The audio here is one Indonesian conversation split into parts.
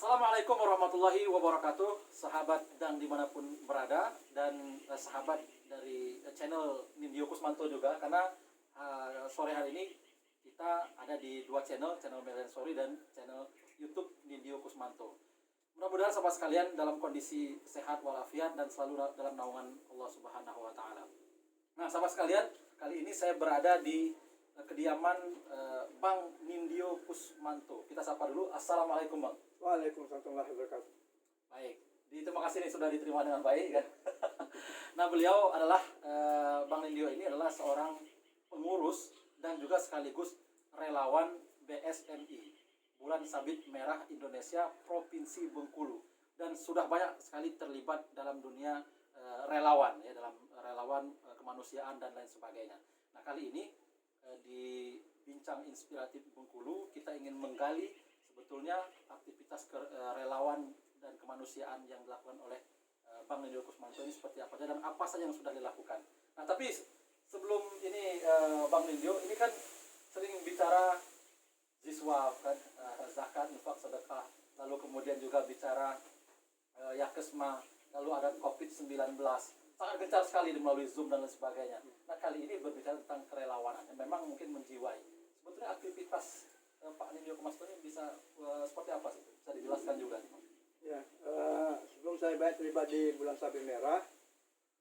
Assalamualaikum warahmatullahi wabarakatuh, sahabat dan dimanapun berada, dan sahabat dari channel Nindyo Kusmanto juga, karena sore hari ini kita ada di dua channel Melian Story dan channel YouTube Nindyo Kusmanto. Mudah-mudahan sahabat sekalian dalam kondisi sehat walafiat dan selalu dalam naungan Allah Subhanahu wa Ta'ala. Nah, sahabat sekalian, kali ini saya berada di kediaman Bang Nindyo Kusmanto. Kita sapa dulu. Assalamualaikum, Bang. Waalaikumsalam warahmatullahi wabarakatuh. Baik, terima kasih nih sudah diterima dengan baik kan. Nah, beliau adalah Bang Nindyo ini adalah seorang pengurus dan juga sekaligus relawan BSMI, Bulan Sabit Merah Indonesia Provinsi Bengkulu, dan sudah banyak sekali terlibat dalam dunia relawan ya, dalam relawan kemanusiaan dan lain sebagainya. Nah, kali ini di Bincang Inspiratif Bengkulu kita ingin menggali sebetulnya aktivitas relawan dan kemanusiaan yang dilakukan oleh Bang Nindyo Kusmanto ini seperti apa saja dan apa saja yang sudah dilakukan. Nah, tapi sebelum ini Bang Nindyo ini kan sering bicara ziswa kan, zakat, infak, sedekah, lalu kemudian juga bicara yakesma, lalu ada COVID-19, sangat gencar sekali melalui Zoom dan lain sebagainya. Nah, kali ini berbicara tentang kerelawanan yang memang mungkin menjiwai. Sebetulnya aktivitas Pak Nindyo Kusmanto ini bisa seperti apa sih? Bisa dijelaskan juga? Ya, sebelum saya terlibat di Bulan Sabit Merah,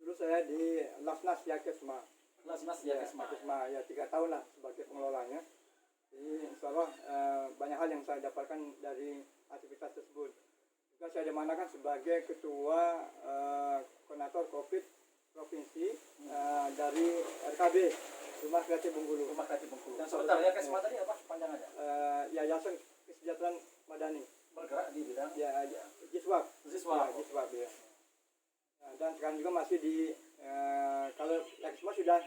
dulu saya di Lasnas Yakesma. Lasnas Yakesma. Ya 3 tahun lah sebagai pengelolanya. Jadi insya Allah banyak hal yang saya dapatkan dari aktivitas tersebut. Juga saya dimanakan sebagai ketua koordinator COVID provinsi dari RKB, Rumah Kreatif Bengkulu. Rumah Kreatif Bengkulu. Dan sebentar, Yakesma tadi apa panjangannya? Yayasan Kesejahteraan Madani. Bergerak di bidang Jiswab. Ya. Dan sekarang juga masih di kalau Yakesma sudah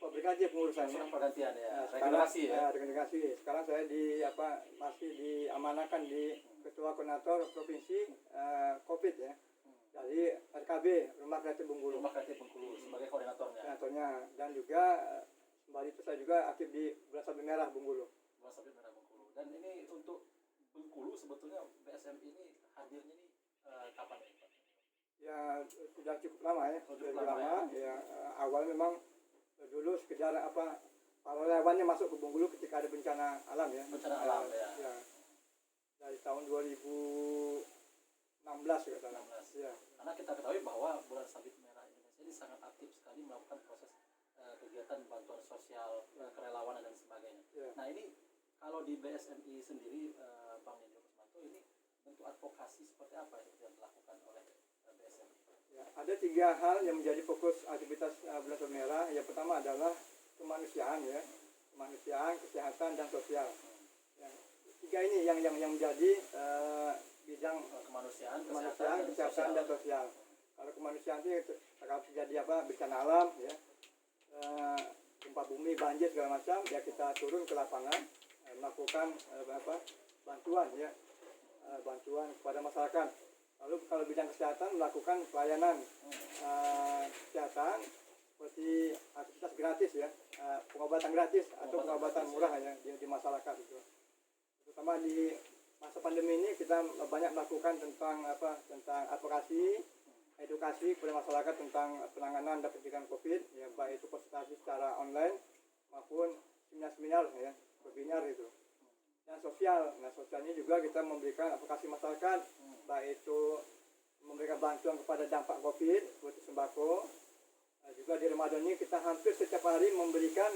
berganti pengurusannya. Sudah pergantian ya. Regenerasi ya. Regenerasi. Sekarang saya masih diamanakan di Ketua Koordinator Provinsi COVID ya. Dari RKB Rumah Kreatif Bengkulu. Rumah Kreatif Bengkulu sebagai koordinatornya. Dan juga sembari itu saya juga aktif di Bulan Sabit Merah Bengkulu. Bulan Sabit Merah Bengkulu. Dan ini untuk Bengkulu sebetulnya BSMI ini hadirnya ini kapan ya, Pak? Ya sudah cukup lama ya. Cukup lama. Ya, awal memang dulu sekedar para relawannya masuk ke Bengkulu ketika ada bencana alam ya. Bencana alam ya. Dari tahun 2016 ya. Ya. Karena kita ketahui bahwa Bulan Sabit Merah Indonesia ini sangat aktif sekali melakukan proses kegiatan bantuan sosial, kerelawanan dan sebagainya. Ya. Nah, ini kalau di BSMI sendiri, Bang Nindyo Kusmanto, ini bentuk advokasi seperti apa yang dilakukan oleh BSMI? Ya, ada 3 hal yang menjadi fokus aktivitas Bulan Sabit Merah. Yang pertama adalah kemanusiaan ya, kemanusiaan, kesehatan dan sosial. Ya, 3 ini yang menjadi bidang kemanusiaan, kesehatan dan sosial. Kalau kemanusiaan itu kalau terjadi bencana alam ya, gempa bumi, banjir segala macam, ya kita turun ke lapangan melakukan bantuan ya, bantuan kepada masyarakat. Lalu kalau bidang kesehatan melakukan pelayanan kesehatan seperti aktivitas gratis ya, pengobatan gratis atau pengobatan murah ya di masyarakat itu. Terutama di masa pandemi ini kita banyak melakukan tentang advokasi, edukasi kepada masyarakat tentang penanganan dan pencegahan COVID ya, baik itu konsultasi secara online maupun seminar-seminar ya, webinar itu. Dan sosial, sosialnya juga kita memberikan advokasi masyarakat, baik itu memberikan bantuan kepada dampak COVID seperti sembako. Juga di Ramadan ini kita hampir setiap hari memberikan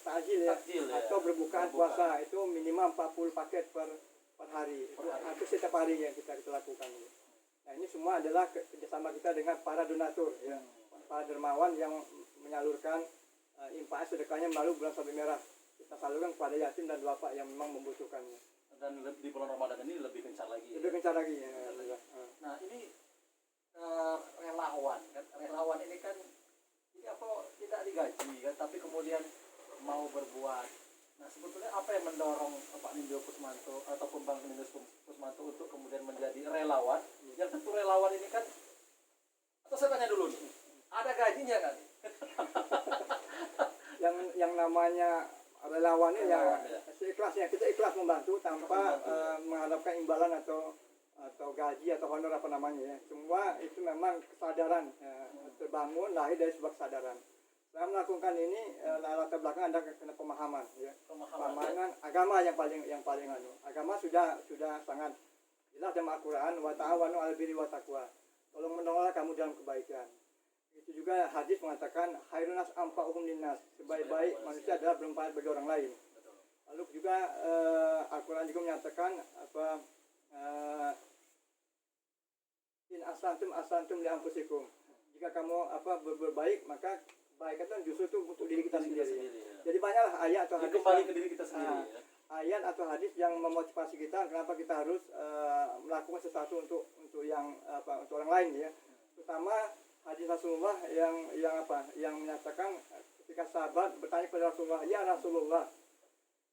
takjil ya, atau berbuka puasa itu minimal 40 paket per hari. Itu hampir setiap hari yang kita lakukan. Nah, ini semua adalah kerjasama kita dengan para donatur ya, para dermawan yang menyalurkan infak sedekahnya melalui Bulan Sabit Merah. Kita salurkan kepada yatim dan duafa yang memang membutuhkannya. Dan di bulan Ramadan ini lebih gencar lagi. Ya. Nah, ini relawan kan, relawan ini kan ini apa tidak digaji kan, tapi kemudian mau berbuat. Nah, sebetulnya apa yang mendorong Pak Nindyo Kusmanto ataupun Bang Nindyo Kusmanto untuk kemudian menjadi relawan? Yang tentu relawan ini kan, atau saya tanya dulu nih, ada gajinya kan? yang namanya relawannya ya Relawan, ya. seikhlasnya, kita ikhlas membantu tanpa mengharapkan imbalan atau gaji atau honor apa namanya ya. Semua itu memang kesadaran terbangun lahir dari sebuah kesadaran. Saya melakukan ini latar belakang ada kena pemahaman ya. Pemahaman agama yang paling agama sudah sangat jelas dalam Al-Qur'an, wa ta'awanu 'alal birri wat taqwa. Tolong menolonglah kamu dalam kebaikan. Itu juga hadis mengatakan khairun nas anfa'uhum linnas. Sebaik-baik manusia adalah bermanfaat bagi orang lain. Lalu juga Al-Qur'an juga menyatakan in asantum li anfusikum. Jika kamu berbuat baik, maka baik itu justru itu untuk diri kita sendiri. Ya. Jadi banyaklah ayat atau hadis kembali ke diri kita sendiri ya. Ayat atau hadis yang memotivasi kita kenapa kita harus melakukan sesuatu untuk untuk orang lain ya. Terutama hadis Rasulullah yang menyatakan ketika sahabat bertanya kepada Rasulullah, "Ya Rasulullah,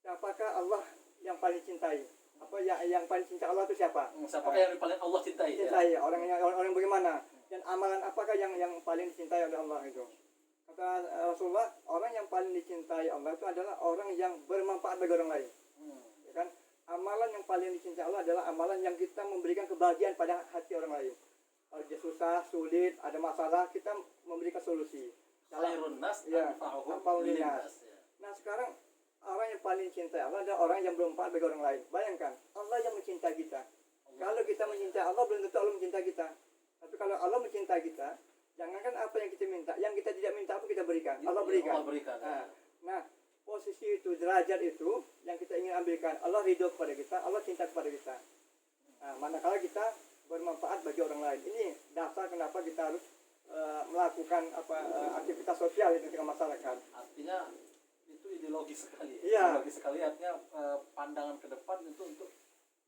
siapakah Allah yang paling cintai?" Yang paling cinta Allah itu siapa? Siapakah yang paling Allah cintai? Cintai ya? orang bagaimana? Dan amalan apakah yang paling dicintai oleh Allah itu? Kata Rasulullah, orang yang paling dicintai Allah itu adalah orang yang bermanfaat bagi orang lain. Ya kan? Amalan yang paling dicintai Allah adalah amalan yang kita memberikan kebahagiaan pada hati orang lain. Kalau dia susah, sulit, ada masalah, kita memberikan solusi. Khairun nas Ya, anfa'uhum linnas. Nah sekarang orang yang paling cintai Allah adalah orang yang bermanfaat bagi orang lain. Bayangkan, Allah yang mencintai kita. Kalau kita mencintai Allah, belum tentu Allah mencintai kita. Tapi kalau Allah mencintai kita, jangankan apa yang kita minta, yang kita tidak minta apa kita berikan. Allah berikan. Nah, posisi itu, derajat itu yang kita ingin ambilkan. Allah ridho kepada kita, Allah cinta kepada kita. Nah, manakala kita bermanfaat bagi orang lain. Ini dasar kenapa kita harus melakukan aktivitas sosial di tengah masyarakat. Artinya itu ideologi sekali. Iya. Ideologi sekali artinya pandangan ke depan itu untuk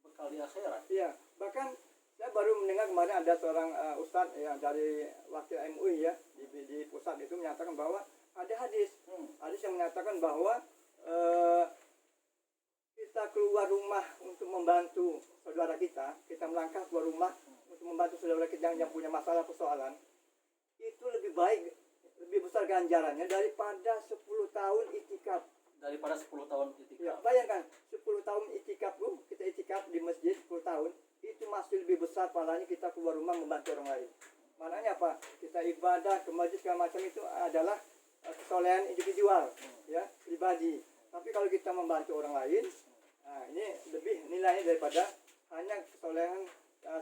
bekal di akhirat. Iya, bahkan saya baru mendengar kemarin ada seorang ustadz ya dari wakil MUI ya di pusat itu menyatakan bahwa ada hadis yang menyatakan bahwa kita keluar rumah untuk membantu saudara kita melangkah keluar rumah untuk membantu saudara kita yang punya masalah persoalan, itu lebih baik, lebih besar ganjarannya daripada 10 tahun itikaf. Daripada 10 tahun itikaf. Ya, bayangkan 10 tahun itikaf kita itikaf di masjid 10 tahun, itu masih lebih besar pahalanya kita keluar rumah membantu orang lain. Maknanya apa? Kita ibadah ke masjid segala macam itu adalah kesolehan individual, ya, pribadi. Tapi kalau kita membantu orang lain, ini lebih nilainya daripada hanya kesolehan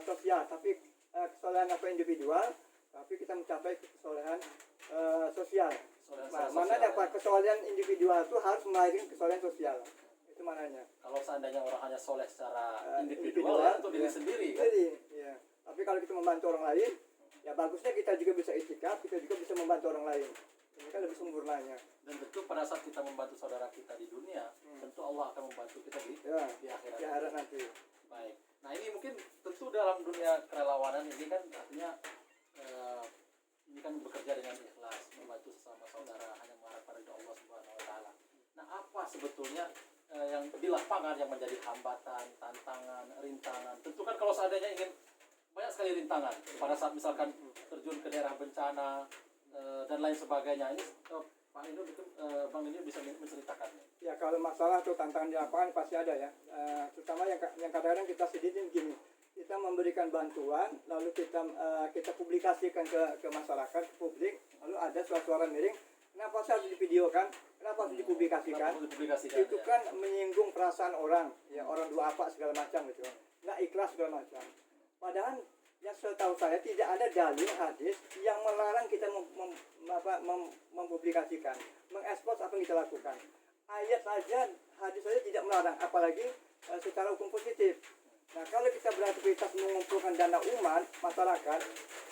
sosial, tapi kesolehan individual, tapi kita mencapai kesolehan sosial. Maknanya apa? Kesolehan individual itu harus melahirkan kesolehan sosial. Itu maknanya. Kalau seandainya orang hanya soleh secara individual ya, untuk diri sendiri kan? Ya. Tapi kalau kita membantu orang lain, ya bagusnya kita juga bisa itikaf, kita juga bisa membantu orang lain. Ini kan lebih sempurnanya. Dan tentu pada saat kita membantu saudara kita di dunia, tentu Allah akan membantu kita di akhirat. Di akhirat nanti. Baik. Nah ini mungkin tentu dalam dunia kerelawanan ini kan artinya ini kan bekerja dengan ikhlas, membantu sesama saudara, hanya mengharapkan ridho Allah Subhanahu wa taala. Nah, apa sebetulnya yang di lapangan yang menjadi hambatan, tantangan, rintangan? Tentu kan kalau seandainya ingin banyak sekali rintangan pada saat misalkan terjun ke daerah bencana dan lain sebagainya. Ini Pak Indo Bang Indo bisa menceritakannya. Ya, kalau masalah atau tantangan di lapangan pasti ada ya. Terutama yang kadang-kadang kita sedihin gini. Kita memberikan bantuan, lalu kita publikasikan ke masyarakat, ke publik, lalu ada suara-suara miring. Kenapa harus divideokan? Kenapa harus dipublikasikan? Itu ya. kan menyinggung perasaan orang, ya orang dua apa segala macam gitu, nggak ikhlas segala macam. Padahal yang setahu saya tidak ada dalil hadis yang melarang kita mempublikasikan, mengekspos apa yang kita lakukan. Ayat saja, hadis saja tidak melarang, apalagi secara hukum positif. Nah, kalau kita beraktivitas mengumpulkan dana umat, masyarakat,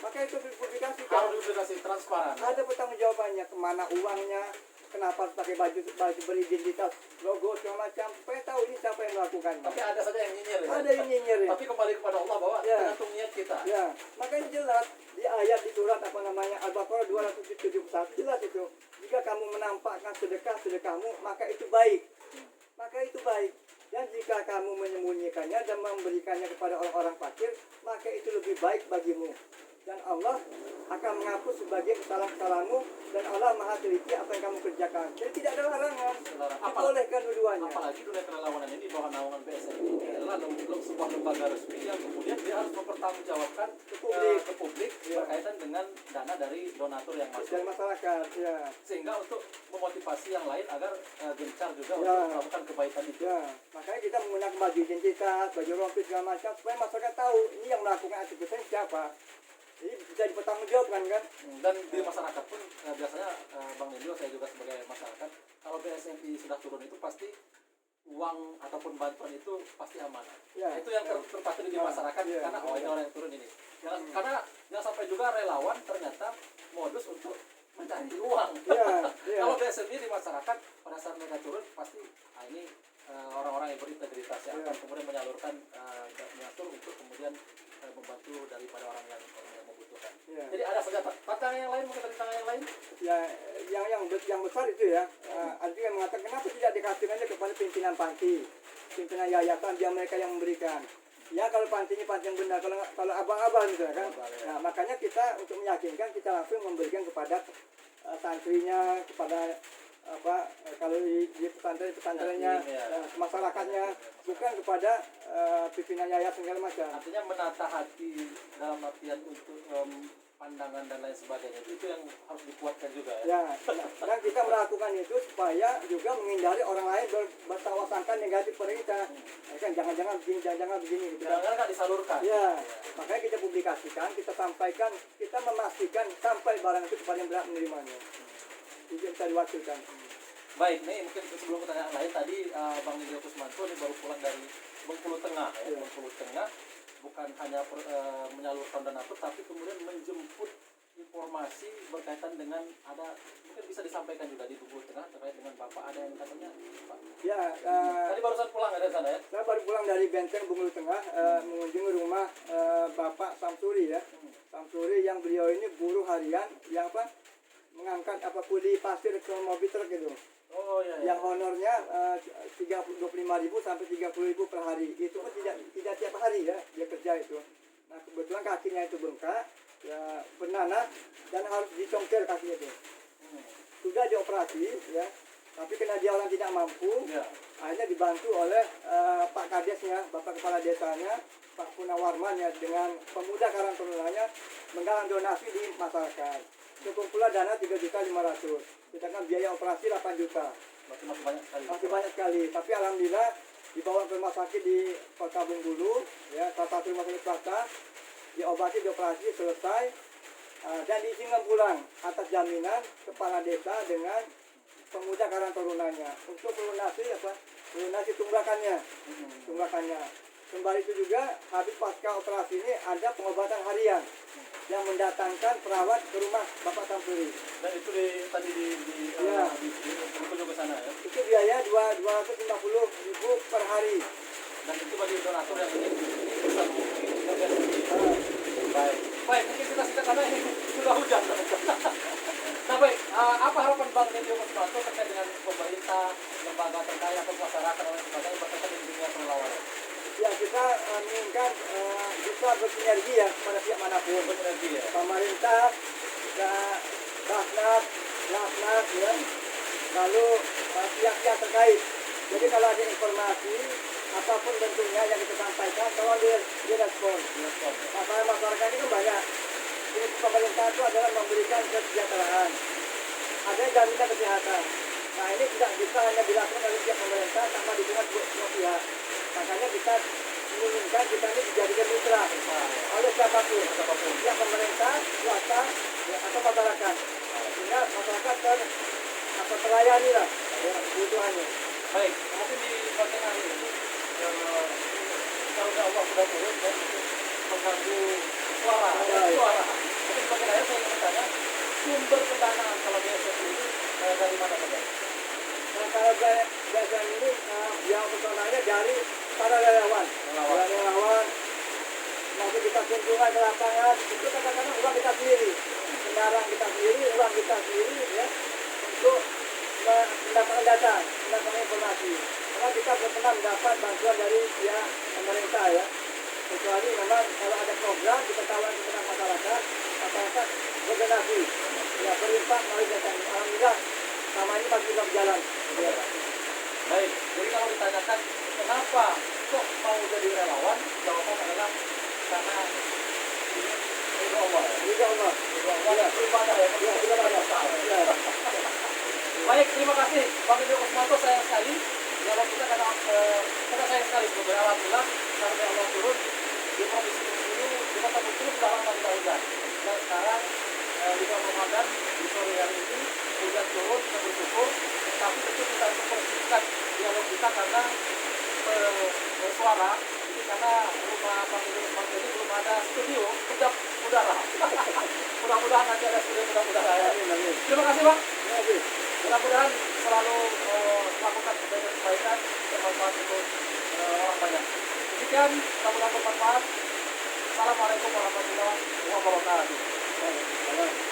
maka itu dipublikasikan. Harus dipublikasi transparan. Ada pertanggungjawabannya, kemana uangnya, kenapa harus pakai baju beridentitas, logo segala macam, supaya tahu ini siapa yang melakukannya. Tapi ada saja yang nyinyir. Ya? Ada yang nyinyir. Ya? Tapi kembali kepada Allah bahwa tergantung niat kita. Ya, makanya jelas di ayat di surat Al-Baqarah 271 jelas itu. Jika kamu menampakkan sedekahmu, maka itu baik. Maka itu baik. Dan jika kamu menyembunyikannya dan memberikannya kepada orang-orang fakir, maka itu lebih baik bagimu. dan Allah akan menghapus sebagian kesalahan-kesalahanmu, dan Allah maha teliti apa yang kamu kerjakan. Jadi tidak ada larangan, dibolehkan dua-duanya. Apalagi dunia kerelawanan ini di bawah naungan BSMI ini adalah sebuah lembaga resmi yang kemudian dia harus mempertanggungjawabkan ke publik berkaitan dengan dana dari donatur yang masuk Dari masyarakat, ya. sehingga untuk memotivasi yang lain agar gencar juga Ya. untuk melakukan kebaikan itu. Ya, makanya kita menggunakan baju identitas, baju rompi segala macam supaya masyarakat tahu ini yang melakukan aktivitas ini siapa. Jadi bisa dipertanggungjawabkan kan? Dan di masyarakat pun biasanya Bang Nindyo, saya juga sebagai masyarakat, kalau BSMI sudah turun itu pasti uang ataupun bantuan itu pasti amanah. Ya. Itu yang terpatri di masyarakat karena ini orang yang turun ini. Karena jangan sampai juga relawan ternyata modus untuk mencari uang. Ya. Kalau BSMI di masyarakat pada saat mereka turun pasti ini orang-orang yang berintegritas yang akan kemudian menyalurkan donatur untuk kemudian membantu daripada orang yang membutuhkan. Ya. Jadi ada saja tantangan yang lain, mungkin tantangan yang lain. Ya, yang besar itu ya, ada juga yang mengatakan kenapa tidak dikasihkannya kepada pimpinan panti, pimpinan yayasan, biar mereka yang memberikan. Ya kalau pantinya panti yang benar, kalau abang-abang gitu kan. Nah makanya kita untuk meyakinkan kita langsung memberikan kepada santrinya, kepada kalau di pesantrennya, masyarakatnya, bukan kepada pimpinan yayasan segala macam. Artinya menata hati dalam artian untuk pandangan dan lain sebagainya itu yang harus dikuatkan juga ya. Dan kita melakukan itu supaya juga menghindari orang lain bertawasangka negatif pada kita. Kan jangan-jangan begini, jangan-jangan begini. Jangan nggak disalurkan. Ya, makanya kita publikasikan, kita sampaikan, kita memastikan sampai barang itu kepada yang berhak menerimanya. Itu bisa diwakilkan. Baik, nih mungkin sebelum pertanyaan lain tadi Bang Nindyo Kusmanto ini baru pulang dari Bengkulu Tengah ya. Bengkulu Tengah bukan hanya menyalurkan donatur tapi kemudian menjemput informasi berkaitan dengan ada mungkin bisa disampaikan juga di Bengkulu Tengah terkait dengan Bapak ada yang katanya Pak. Ya, Tadi barusan pulang dari sana ya. saya baru pulang dari Benteng Bengkulu Tengah mengunjungi rumah Bapak Samsuri ya. Samsuri yang beliau ini buruh harian yang mengangkat kuli pasir ke mobil truk gitu. Oh iya. Yang honornya 25.000 sampai 30.000 per hari. Itu pun tidak tiap hari ya dia kerja itu. Nah kebetulan kakinya itu bengkak, ya bernanah dan harus dicongkel kakinya itu. Sudah dioperasi ya, tapi karena dia orang tidak mampu, akhirnya dibantu oleh Pak Kadesnya, Bapak Kepala Desanya, Pak Punawarman ya, dengan pemuda Karang Tarunanya menggalang donasi di masyarakat. Cukup pula dana 3.500.000. Sedangkan biaya operasi 8 juta. Masih banyak sekali. Masih banyak sekali. Tapi alhamdulillah dibawa ke rumah sakit di Kota Bengkulu, ya, salah satu rumah sakit swasta, diobati, dioperasi, selesai, dan diizinkan pulang atas jaminan kepala desa dengan pemuda Karang Tarunanya untuk melunasi tunggakannya. Kembali itu juga habis pasca operasi ini ada pengobatan harian yang mendatangkan perawat ke rumah Bapak Samsuri. Dan itu tadi di ke sana ya. Itu biaya 250.000 per hari. Dan itu bagi donatur yang ingin bisa menghubungi. Baik, mungkin kita singkat karena ini sudah hujan. Nah baik, apa harapan Bang Nindyo Kusmanto terkait dengan pemerintah, lembaga terkait atau masyarakat dan lain sebagainya berkaitan dengan dunia perlawanan? Ya kita menginginkan bisa bersinergi ya pada pihak manapun. Bersinergi ya. Pemerintah, Basnas ya, lalu pihak-pihak terkait. Jadi kalau ada informasi apapun bentuknya yang kita sampaikan, tolong direspon. Masalah masyarakat ini kan banyak. Jadi pemerintah itu adalah memberikan kesejahteraan, ada jaminan kesehatan. Nah ini tidak bisa hanya dilakukan oleh pihak pemerintah tanpa dukungan semua pihak. Makanya kita menginginkan kita ini dijadikan mitra oleh siapapun, pihak pemerintah, swasta, atau masyarakat. Sehingga masyarakat terlayani lah kebutuhannya. Baik, mungkin di bagian hari ini kalau Allah sudah turun dan mengganggu suara. Mungkin bagian akhir saya ingin bertanya sumber pendanaan kalau BSMI ini dari mana saja? Nah kalau BSMI ini yang utamanya dari para relawan. Waktu kita kunjungan ke lapangan itu kadang-kadang uang kita sendiri, kendaraan kita sendiri, uang kita sendiri ya, untuk mendapatkan data, mendapatkan informasi. Karena kita pernah mendapat bantuan dari pihak pemerintah ya. kecuali memang kalau ada program kita tawarkan kepada masyarakat berdonasi ya berinfak melalui jasa ini. Alhamdulillah selama ini masih bisa berjalan. Ya. Baik, jadi kalau ditanyakan kenapa kok mau jadi relawan, jawaban adalah karena ini ridho Allah. Ridho Allah. Ridho Allah ya, beribadah ya, Ya, beribadah. Ya. Baik, terima kasih Bang Indio Kusmanto, sayang sekali dialog kita karena kita sayang sekali sebetulnya. Alhamdulillah karena Allah turun di provinsi ini kita terputus sudah lama tidak hujan. Dan sekarang di bulan Ramadan di sore hari ini hujan turun, kita bersyukur. Tapi tentu kita harus mempersingkat dialog kita karena bersuara. Jadi karena rumah Bang Indio Kusmanto ini belum ada studio kedap udara. Mudah-mudahan nanti ada studio kedap udara ya. Terima kasih Bang. Terima kasih. Mudah-mudahan selalu melakukan kebaikan-kebaikan bermanfaat untuk orang banyak. Demikian, mudah-mudahan bermanfaat. Assalamualaikum warahmatullahi wabarakatuh.